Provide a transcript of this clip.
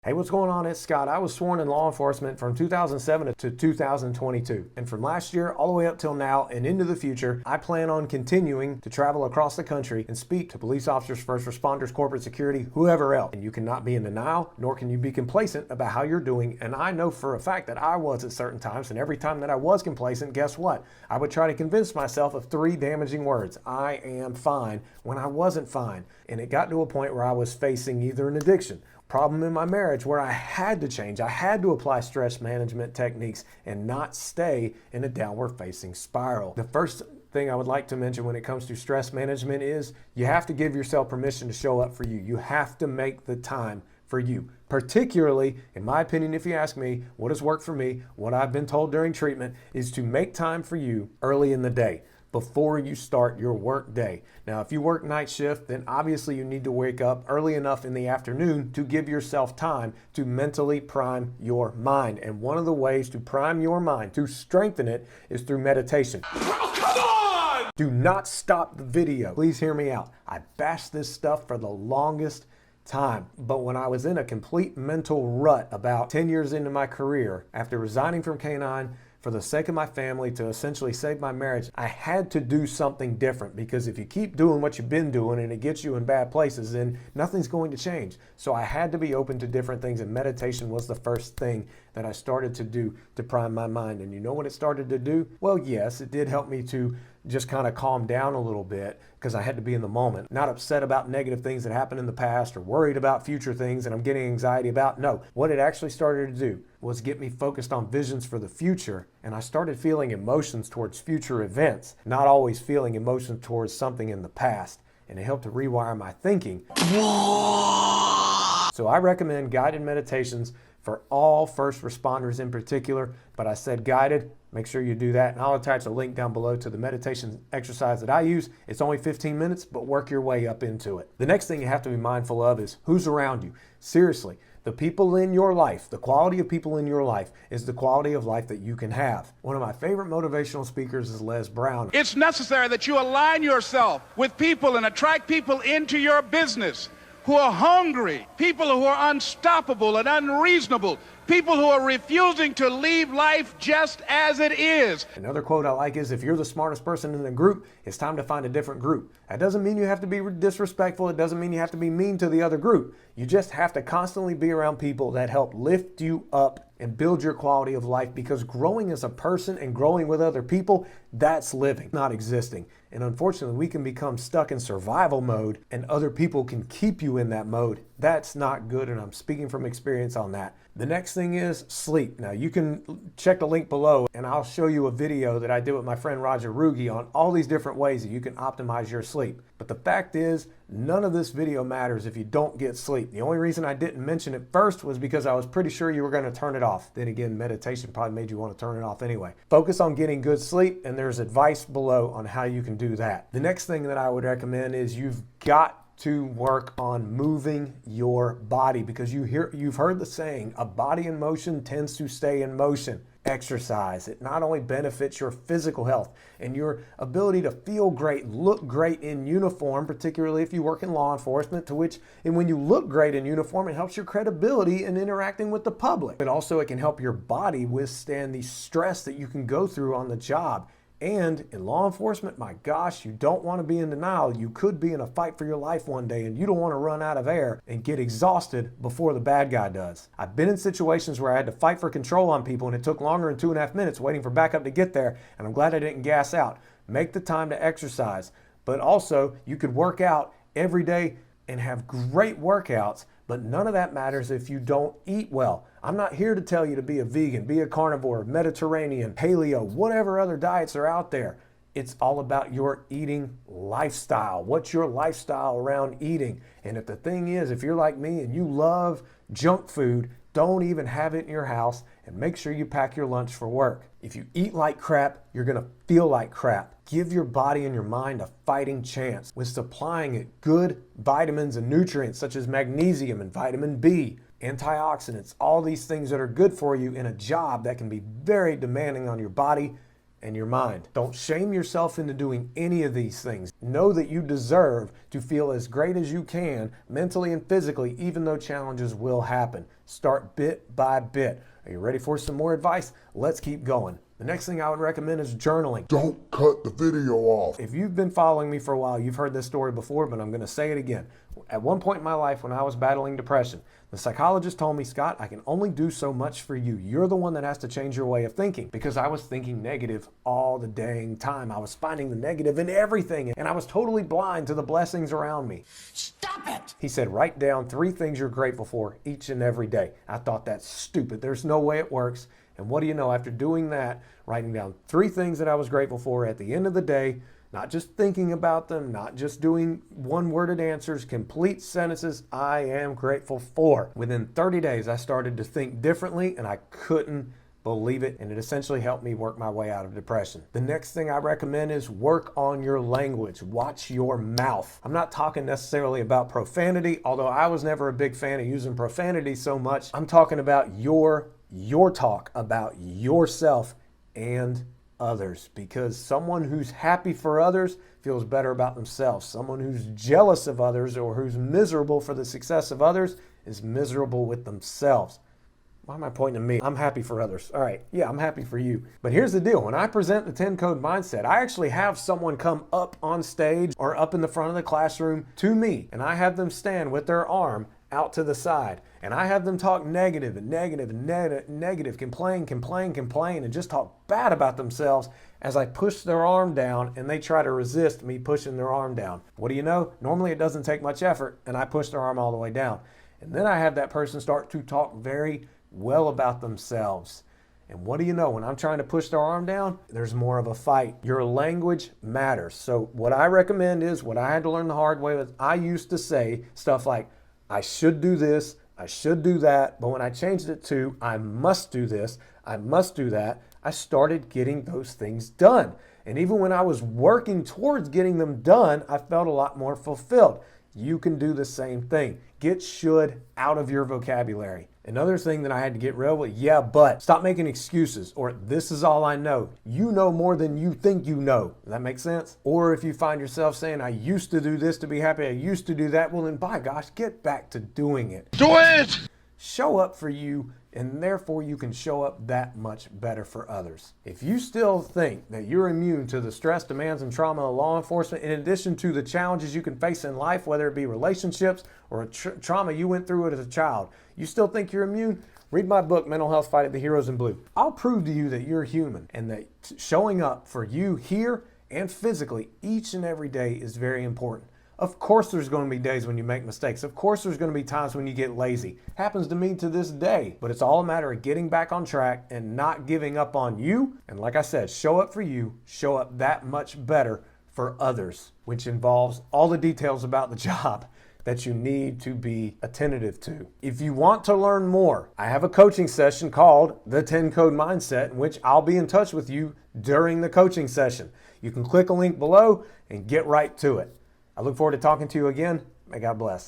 Hey, what's going on? It's Scott. I was sworn in law enforcement from 2007 to 2022. And from last year all the way up till now and into the future, I plan on continuing to travel across the country and speak to police officers, first responders, corporate security, whoever else. And you cannot be in denial, nor can you be complacent about how you're doing. And I know for a fact that I was at certain times, and every time that I was complacent, guess what? I would try to convince myself of three damaging words. I am fine, when I wasn't fine. And it got to a point where I was facing either an addiction, problem in my marriage where I had to change. I had to apply stress management techniques and not stay in a downward facing spiral. The first thing I would like to mention when it comes to stress management is you have to give yourself permission to show up for you. You have to make the time for you. Particularly, in my opinion, if you ask me, what has worked for me, what I've been told during treatment is to make time for you early in the day, before you start your work day. Now, if you work night shift, then obviously you need to wake up early enough in the afternoon to give yourself time to mentally prime your mind. And one of the ways to prime your mind, to strengthen it, is through meditation. Oh, come on! Do not stop the video. Please hear me out. I bashed this stuff for the longest time, but when I was in a complete mental rut about 10 years into my career, after resigning from K9, for the sake of my family, to essentially save my marriage, I had to do something different, because if you keep doing what you've been doing and it gets you in bad places, then nothing's going to change. So I had to be open to different things, and meditation was the first thing that I started to do to prime my mind. And you know what it started to do? Well, yes, it did help me to just kind of calm down a little bit, because I had to be in the moment, not upset about negative things that happened in the past or worried about future things that I'm getting anxiety about. No, what it actually started to do was get me focused on visions for the future, and I started feeling emotions towards future events, not always feeling emotions towards something in the past, and it helped to rewire my thinking. So I recommend guided meditations for all first responders in particular, but I said guided. Make sure you do that, and I'll attach a link down below to the meditation exercise that I use. It's only 15 minutes, but work your way up into it. The next thing you have to be mindful of is who's around you. Seriously, the people in your life, the quality of people in your life is the quality of life that you can have. One of my favorite motivational speakers is Les Brown. It's necessary that you align yourself with people and attract people into your business who are hungry, people who are unstoppable and unreasonable, people who are refusing to leave life just as it is. Another quote I like is, if you're the smartest person in the group, it's time to find a different group. That doesn't mean you have to be disrespectful. It doesn't mean you have to be mean to the other group. You just have to constantly be around people that help lift you up and build your quality of life, because growing as a person and growing with other people, that's living, not existing. And unfortunately, we can become stuck in survival mode, and other people can keep you in that mode. That's not good, and I'm speaking from experience on that. The next thing is sleep. Now, you can check the link below, and I'll show you a video that I did with my friend Roger Rugi on all these different ways that you can optimize your sleep. But the fact is, none of this video matters if you don't get sleep. The only reason I didn't mention it first was because I was pretty sure you were going to turn it off. Then again, meditation probably made you want to turn it off anyway. Focus on getting good sleep, and there's advice below on how you can do that. The next thing that I would recommend is you've got to work on moving your body, because you've heard the saying, a body in motion tends to stay in motion. Exercise. It not only benefits your physical health and your ability to feel great, look great in uniform, particularly if you work in law enforcement, and when you look great in uniform, it helps your credibility in interacting with the public. But also it can help your body withstand the stress that you can go through on the job. And in law enforcement, my gosh, you don't want to be in denial. You could be in a fight for your life one day, and you don't want to run out of air and get exhausted before the bad guy does. I've been in situations where I had to fight for control on people, and it took longer than 2.5 minutes waiting for backup to get there, and I'm glad I didn't gas out. Make the time to exercise. But also, you could work out every day and have great workouts, but none of that matters if you don't eat well. I'm not here to tell you to be a vegan, be a carnivore, Mediterranean, paleo, whatever other diets are out there. It's all about your eating lifestyle. What's your lifestyle around eating? And if the thing is, if you're like me and you love junk food, don't even have it in your house, and make sure you pack your lunch for work. If you eat like crap, you're gonna feel like crap. Give your body and your mind a fighting chance with supplying it good vitamins and nutrients such as magnesium and vitamin B, antioxidants, all these things that are good for you in a job that can be very demanding on your body and your mind. Don't shame yourself into doing any of these things. Know that you deserve to feel as great as you can mentally and physically, even though challenges will happen. Start bit by bit. Are you ready for some more advice? Let's keep going. The next thing I would recommend is journaling. Don't cut the video off. If you've been following me for a while, you've heard this story before, but I'm going to say it again. At one point in my life when I was battling depression, the psychologist told me, Scott, I can only do so much for you. You're the one that has to change your way of thinking, because I was thinking negative all the dang time. I was finding the negative in everything, and I was totally blind to the blessings around me. Stop it! He said, write down 3 things you're grateful for each and every day. I thought that's stupid. There's no way it works. And what do you know, after doing that, writing down 3 things that I was grateful for at the end of the day, not just thinking about them, not just doing one-worded answers, complete sentences, I am grateful for. Within 30 days, I started to think differently, and I couldn't believe it, and it essentially helped me work my way out of depression. The next thing I recommend is work on your language. Watch your mouth. I'm not talking necessarily about profanity, although I was never a big fan of using profanity so much. I'm talking about your talk about yourself and others, because someone who's happy for others feels better about themselves. Someone who's jealous of others or who's miserable for the success of others is miserable with themselves. Why am I pointing to me? I'm happy for others. All right, yeah, I'm happy for you. But here's the deal. When I present the 10 code mindset, I actually have someone come up on stage or up in the front of the classroom to me, and I have them stand with their arm out to the side. And I have them talk negative, complain, and just talk bad about themselves as I push their arm down and they try to resist me pushing their arm down. What do you know? Normally it doesn't take much effort and I push their arm all the way down. And then I have that person start to talk very well about themselves. And what do you know? When I'm trying to push their arm down, there's more of a fight. Your language matters. So what I recommend is, what I had to learn the hard way was, I used to say stuff like, I should do this, I should do that, but when I changed it to, I must do this, I must do that, I started getting those things done. And even when I was working towards getting them done, I felt a lot more fulfilled. You can do the same thing. Get should out of your vocabulary. Another thing that I had to get rid of was, yeah, but. Stop making excuses, or this is all I know. You know more than you think you know. Does that make sense? Or if you find yourself saying, I used to do this to be happy, I used to do that, well then by gosh, get back to doing it. Do it! Show up for you, and therefore you can show up that much better for others. If you still think that you're immune to the stress, demands, and trauma of law enforcement, in addition to the challenges you can face in life, whether it be relationships or a trauma you went through as a child, you still think you're immune? Read my book, Mental Health Fight the Heroes in Blue. I'll prove to you that you're human, and that showing up for you here and physically each and every day is very important. Of course there's going to be days when you make mistakes. Of course there's going to be times when you get lazy. Happens to me to this day. But it's all a matter of getting back on track and not giving up on you. And like I said, show up for you, show up that much better for others, which involves all the details about the job that you need to be attentive to. If you want to learn more, I have a coaching session called the 10 Code Mindset, in which I'll be in touch with you during the coaching session. You can click a link below and get right to it. I look forward to talking to you again. May God bless.